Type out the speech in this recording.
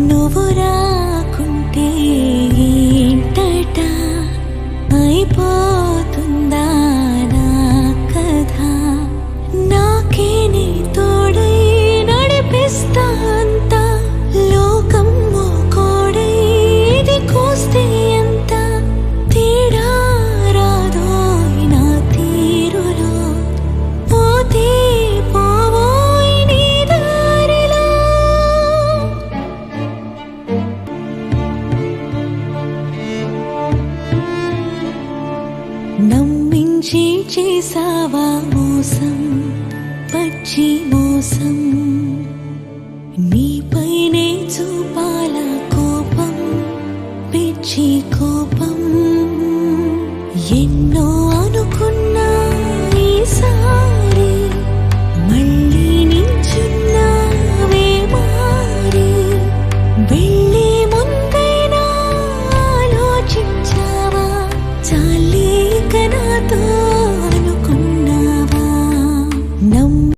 నువ్వు రాకుంటే ఏంటట అయిపోతుందా నా కథ నాకే నీ తోడై నడిపిస్తా అంతా లోకం కోడై ఇది కోస్తే ఎంత తేడా రాదోయ్ నా తీరులో పోతే పోవోయ్ నీ దారిలో నమ్మించి చేసావా మోసం పచ్చి మోసం నీపైనే చూపాల కోపం పిచ్చి కోపం ఎన్నో అనుకున్నా ఈసారి మళ్ళీ నించున్నావే మారి వెళ్ళే ముందైనా ఆలోచించావా చాలేక నాతో